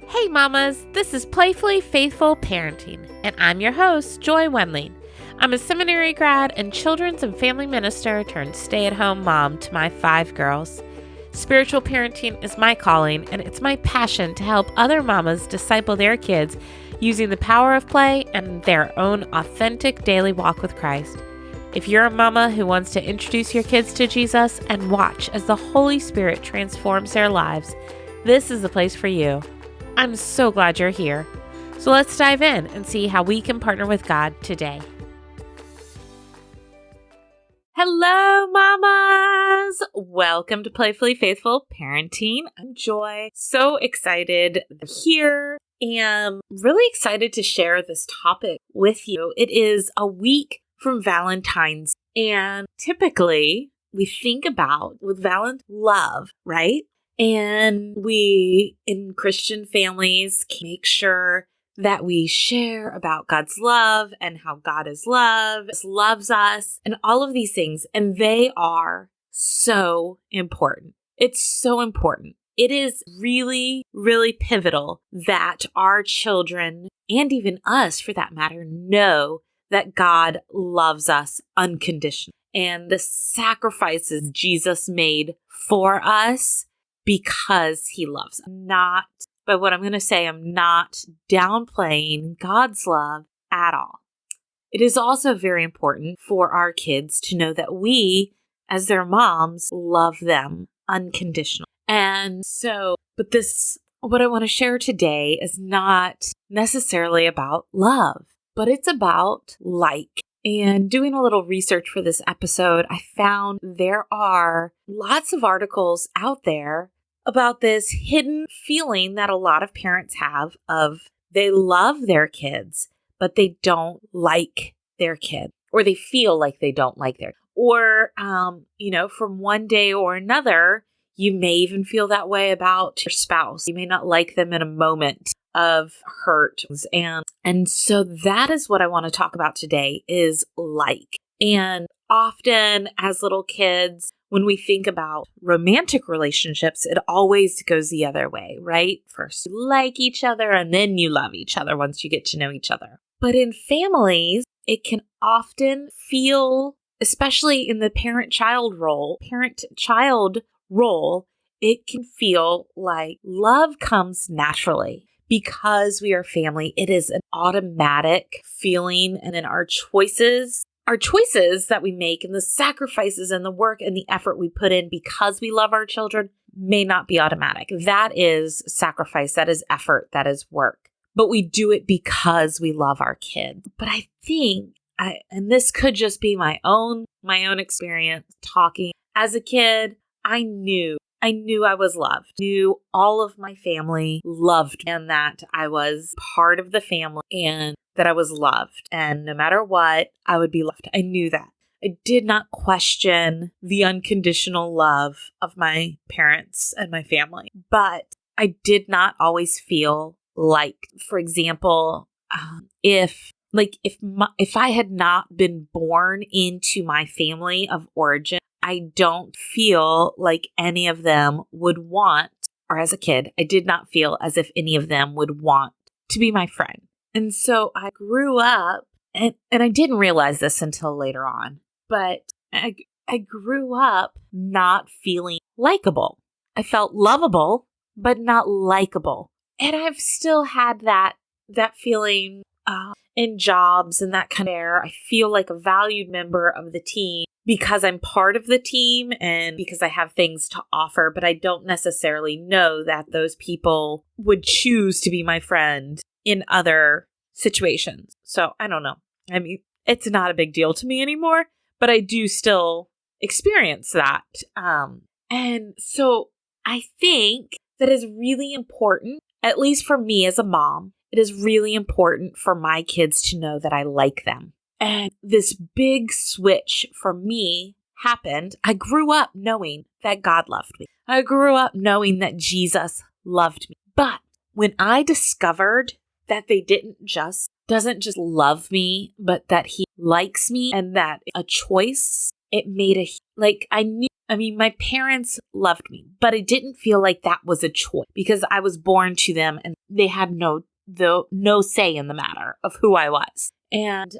Hey mamas, this is Playfully Faithful Parenting, and I'm your host, Joy Wendling. I'm a seminary grad and children's and family minister turned stay-at-home mom to my 5 girls. Spiritual parenting is my calling, and it's my passion to help other mamas disciple their kids using the power of play and their own authentic daily walk with Christ. If you're a mama who wants to introduce your kids to Jesus and watch as the Holy Spirit transforms their lives, this is the place for you. I'm so glad you're here. So let's dive in and see how we can partner with God today. Hello, mamas! Welcome to Playfully Faithful Parenting. I'm Joy. So excited to be here. And really excited to share this topic with you. It is a week from Valentine's. And typically, we think about with Valentine's love, right? And we, in Christian families, can make sure that we share about God's love and how God is love, loves us, and all of these things. And they are so important. It's so important. It is really, really pivotal that our children, and even us for that matter, know that God loves us unconditionally. And the sacrifices Jesus made for us because he loves us. But what I'm going to say, I'm not downplaying God's love at all. It is also very important for our kids to know that we, as their moms, love them unconditionally. And so, what I want to share today is not necessarily about love, but it's about like. And doing a little research for this episode, I found there are lots of articles out there about this hidden feeling that a lot of parents have of they love their kids, but they don't like their kid, or they feel like they don't like their, or, from one day or another, you may even feel that way about your spouse. You may not like them in a moment of hurt. And so that is what I want to talk about today is like. And often as little kids, when we think about romantic relationships, it always goes the other way, right? First you like each other and then you love each other once you get to know each other. But in families, it can often feel, especially in the parent-child role, it can feel like love comes naturally. Because we are family, it is an automatic feeling, and then our choices that we make and the sacrifices and the work and the effort we put in because we love our children may not be automatic. That is sacrifice, that is effort, that is work. But we do it because we love our kids. But I think, and this could just be my own experience talking. As a kid, I knew I was loved. Knew all of my family loved me and that I was part of the family and that I was loved. And no matter what, I would be loved. I knew that. I did not question the unconditional love of my parents and my family. But I did not always feel like, for example, if I had not been born into my family of origin, I don't feel like any of them would want, or as a kid, I did not feel as if any of them would want to be my friend. And so I grew up, and I didn't realize this until later on, but I grew up not feeling likable. I felt lovable, but not likable. And I've still had that feeling in jobs and that kind of air. I feel like a valued member of the team because I'm part of the team and because I have things to offer, but I don't necessarily know that those people would choose to be my friend in other situations. So I don't know. I mean, it's not a big deal to me anymore, but I do still experience that. And so I think that is really important, at least for me as a mom. It is really important for my kids to know that I like them. And this big switch for me happened. I grew up knowing that God loved me. I grew up knowing that Jesus loved me. But when I discovered that they doesn't just love me, but that he likes me and that a choice, it made Like my parents loved me, but it didn't feel like that was a choice because I was born to them and they had no say in the matter of who I was. And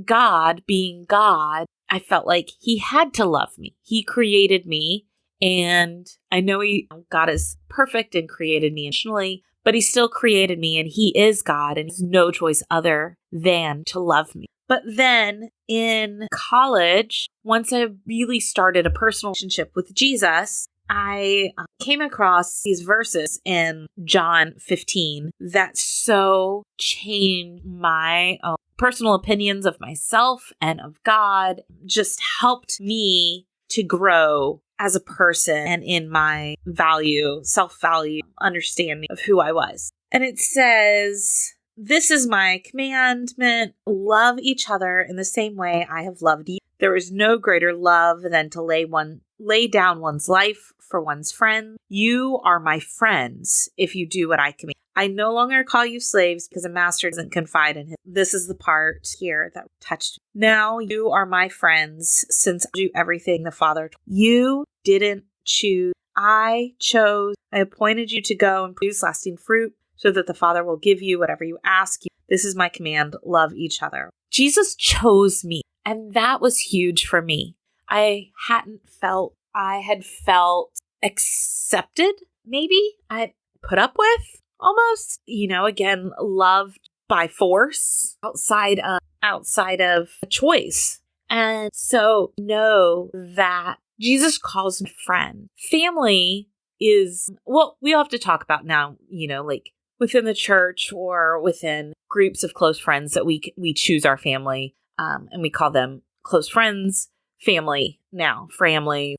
God, being God, I felt like he had to love me. He created me, and I know God is perfect and created me intentionally, but he still created me, and he is God and has no choice other than to love me. But then in college, once I really started a personal relationship with Jesus, I came across these verses in John 15 that so changed my own personal opinions of myself and of God, just helped me to grow as a person and in my self-value, understanding of who I was. And it says, "This is my commandment, love each other in the same way I have loved you. There is no greater love than to lay down one's life for one's friend. You are my friends if you do what I command. I no longer call you slaves because a master doesn't confide in him." This is the part here that touched me. "Now you are my friends since I do everything the Father told you. You didn't choose. I chose. I appointed you to go and produce lasting fruit so that the Father will give you whatever you ask. This is my command. Love each other." Jesus chose me, and that was huge for me. I had felt accepted, maybe I put up with almost, again, loved by force outside of a choice. And so know that Jesus calls me friend. Family is, we all have to talk about now, like within the church or within groups of close friends that we choose our family, and we call them close friends, family now,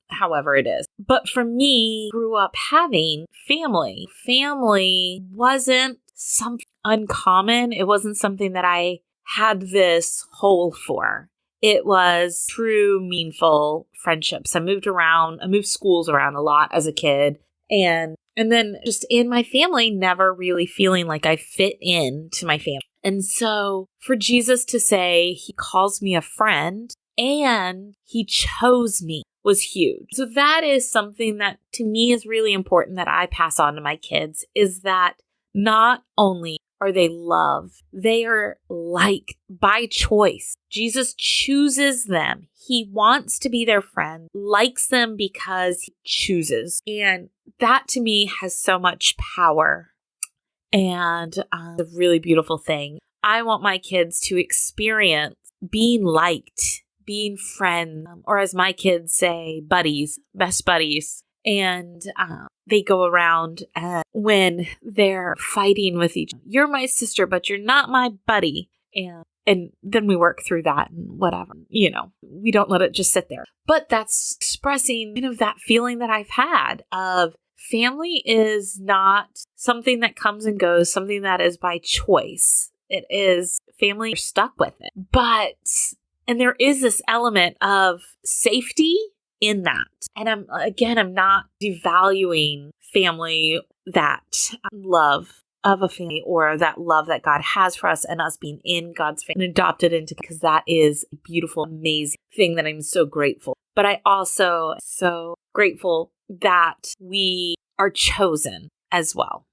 however it is. But for me, grew up having family. Family wasn't something uncommon. It wasn't something that I had this hole for. It was true, meaningful friendships. I moved schools around a lot as a kid. And then just in my family, never really feeling like I fit into my family. And so for Jesus to say he calls me a friend and he chose me was huge. So that is something that to me is really important that I pass on to my kids, is that not only are they loved, they are liked by choice. Jesus chooses them. He wants to be their friend, likes them because he chooses. And that to me has so much power. And a really beautiful thing. I want my kids to experience being liked, being friends, or as my kids say, buddies, best buddies. And they go around when they're fighting with each other. You're my sister, but you're not my buddy. And then we work through that and whatever, we don't let it just sit there. But that's expressing that feeling that I've had of family is not something that comes and goes, something that is by choice. It is family, you're stuck with it. And there is this element of safety in that. And I'm not devaluing family, that love of a family, or that love that God has for us and us being in God's family and adopted into, because that is a beautiful, amazing thing that I'm so grateful. But I also so grateful that we are chosen as well.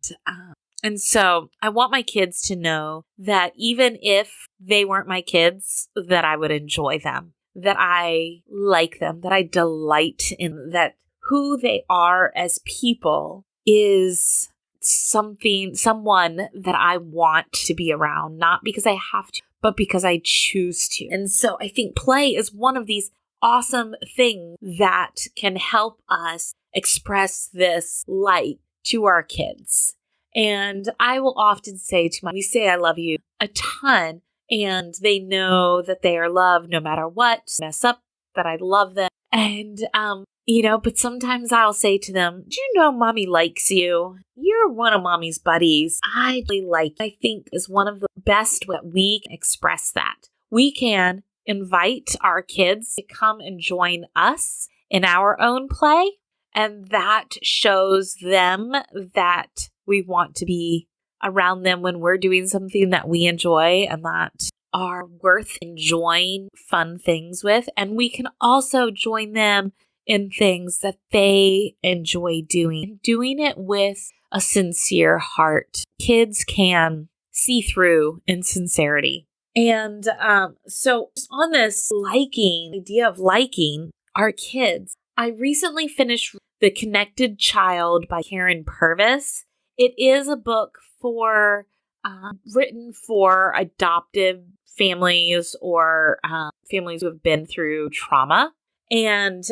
And so I want my kids to know that even if they weren't my kids, that I would enjoy them, that I like them, that I delight in, that who they are as people is someone that I want to be around, not because I have to, but because I choose to. And so I think play is one of these awesome things that can help us express this light to our kids. And I will often say we say I love you a ton, and they know that they are loved no matter what, mess up, that I love them. And, but sometimes I'll say to them, do you know mommy likes you? You're one of mommy's buddies. I really like you. I think is one of the best that we can express that. We can invite our kids to come and join us in our own play. And that shows them that we want to be around them when we're doing something that we enjoy, and that are worth enjoying fun things with. And we can also join them in things that they enjoy doing it with a sincere heart. Kids can see through insincerity. And so on this idea of liking our kids, I recently finished The Connected Child by Karen Purvis. It is a book written for adoptive families or families who have been through trauma. And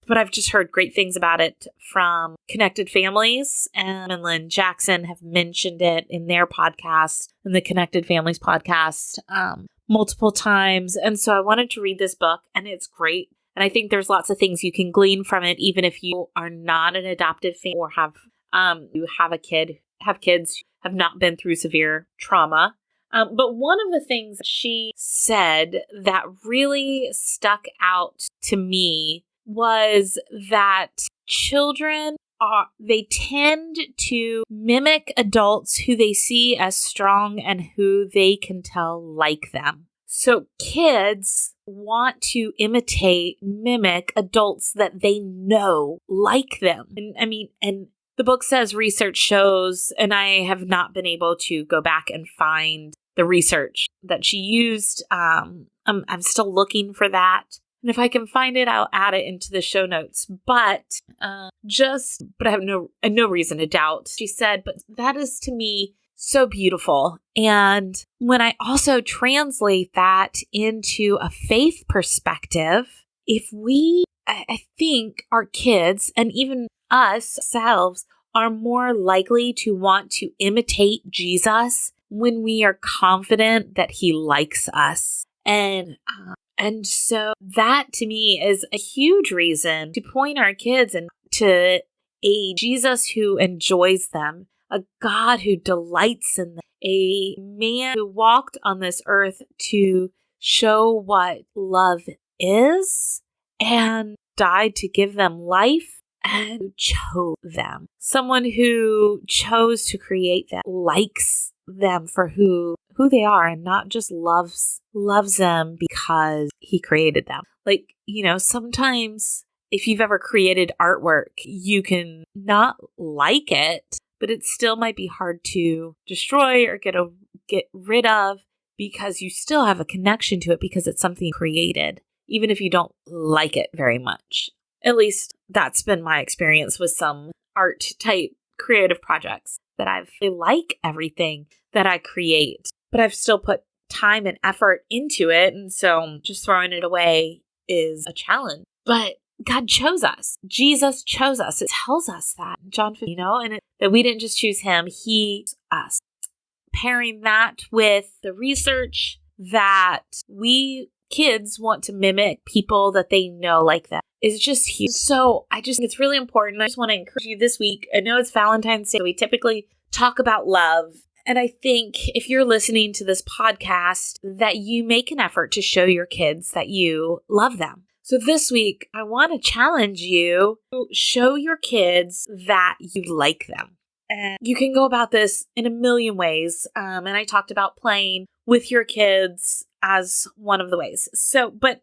but I've just heard great things about it from Connected Families, and Lynn Jackson have mentioned it in their podcast, in the Connected Families podcast, multiple times. And so I wanted to read this book, and it's great. And I think there's lots of things you can glean from it, even if you are not an adoptive family or have kids who have not been through severe trauma. But one of the things she said that really stuck out to me was that children they tend to mimic adults who they see as strong and who they can tell like them. So kids want to mimic adults that they know like them. And the book says research shows, and I have not been able to go back and find the research that she used. I'm still looking for that. And if I can find it, I'll add it into the show notes. But I have no reason to doubt. She said, but that is to me so beautiful. And when I also translate that into a faith perspective, I think our kids and even us ourselves are more likely to want to imitate Jesus when we are confident that he likes us. And so that to me is a huge reason to point our kids to a Jesus who enjoys them, a God who delights in them, a man who walked on this earth to show what love is and died to give them life and chose them. Someone who chose to create them, likes them for who they are, and not just loves them because he created them. Like, sometimes if you've ever created artwork, you can not like it, but it still might be hard to destroy or get rid of because you still have a connection to it because it's something created, even if you don't like it very much. At least that's been my experience with some art type creative projects that I like everything that I create, but I've still put time and effort into it. And so just throwing it away is a challenge. But God chose us. Jesus chose us. It tells us that in John 15, and that we didn't just choose him, he chose us. Pairing that with the research that kids want to mimic people that they know like that is just huge. So I just think it's really important. I just want to encourage you this week. I know it's Valentine's Day. We typically talk about love. And I think if you're listening to this podcast, that you make an effort to show your kids that you love them. So this week, I want to challenge you to show your kids that you like them. And you can go about this in a million ways. And I talked about playing with your kids as one of the ways. But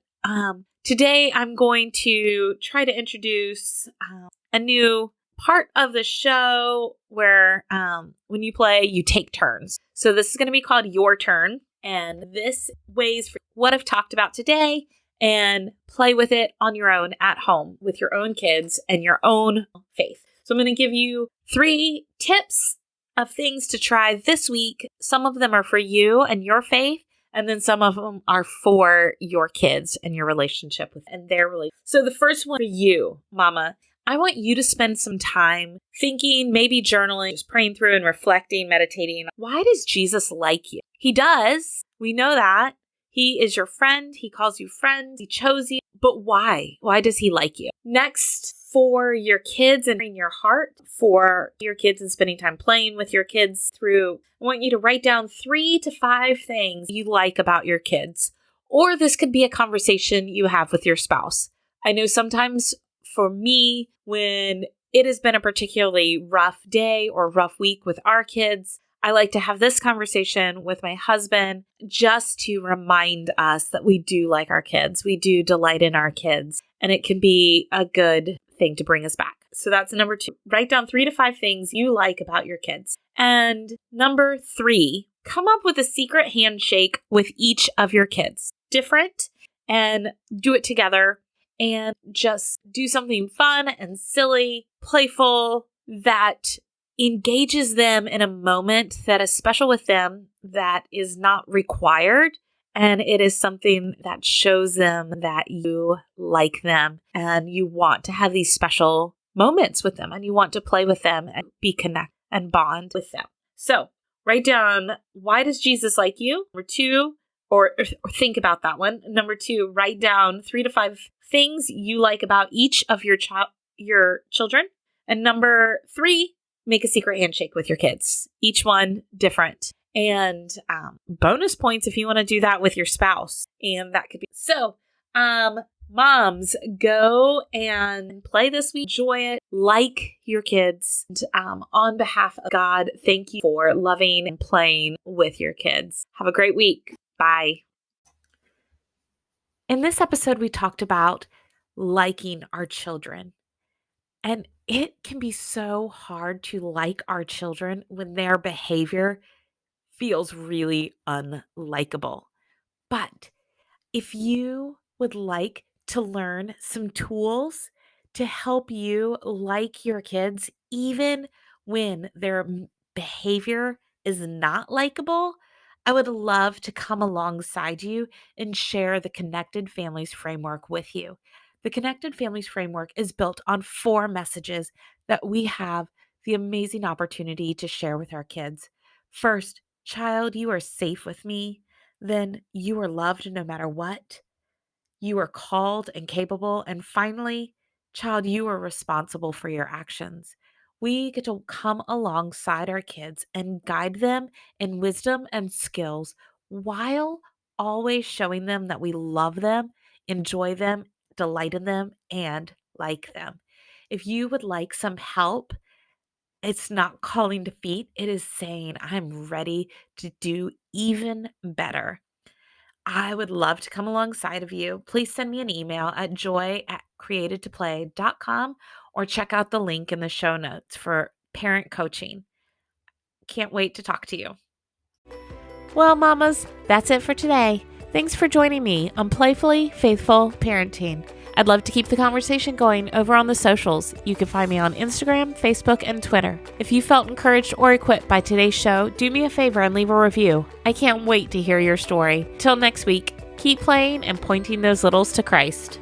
today I'm going to try to introduce a new part of the show where when you play, you take turns. So this is going to be called Your Turn. And this weighs for what I've talked about today and play with it on your own at home with your own kids and your own faith. So I'm going to give you 3 tips of things to try this week. Some of them are for you and your faith, and then some of them are for your kids and your relationship with and their relationship. So the first one for you, Mama, I want you to spend some time thinking, maybe journaling, just praying through and reflecting, meditating. Why does Jesus like you? He does. We know that. He is your friend. He calls you friend. He chose you. But why? Why does he like you? Next, for your kids and in your heart, for your kids and spending time playing with your kids I want you to write down 3 to 5 things you like about your kids. Or this could be a conversation you have with your spouse. I know sometimes for me, when it has been a particularly rough day or rough week with our kids, I like to have this conversation with my husband just to remind us that we do like our kids. We do delight in our kids, and it can be a good thing to bring us back. So that's number 2. Write down 3 to 5 things you like about your kids. And number 3, come up with a secret handshake with each of your kids. Different, and do it together, and just do something fun and silly, playful, that engages them in a moment that is special with them, that is not required. And it is something that shows them that you like them and you want to have these special moments with them and you want to play with them and be connected and bond with them. So write down, why does Jesus like you? Number 2, or think about that one. Number 2, write down 3 to 5 things you like about each of your children. And number 3, make a secret handshake with your kids. Each one different. And bonus points if you want to do that with your spouse. And that could be. So, moms, go and play this week. Enjoy it. Like your kids. And, on behalf of God, thank you for loving and playing with your kids. Have a great week. Bye. In this episode, we talked about liking our children. And it can be so hard to like our children when their behavior feels really unlikable. But if you would like to learn some tools to help you like your kids, even when their behavior is not likable, I would love to come alongside you and share the Connected Families Framework with you. The Connected Families Framework is built on 4 messages that we have the amazing opportunity to share with our kids. First, child, you are safe with me. Then, you are loved no matter what. You are called and capable. And finally, child, you are responsible for your actions. We get to come alongside our kids and guide them in wisdom and skills while always showing them that we love them, enjoy them, delight in them, and like them. If you would like some help, it's not calling defeat. It is saying, I'm ready to do even better. I would love to come alongside of you. Please send me an email at joy@createdtoplay.com or check out the link in the show notes for parent coaching. Can't wait to talk to you. Well, mamas, that's it for today. Thanks for joining me on Playfully Faithful Parenting. I'd love to keep the conversation going over on the socials. You can find me on Instagram, Facebook, and Twitter. If you felt encouraged or equipped by today's show, do me a favor and leave a review. I can't wait to hear your story. Till next week, keep playing and pointing those littles to Christ.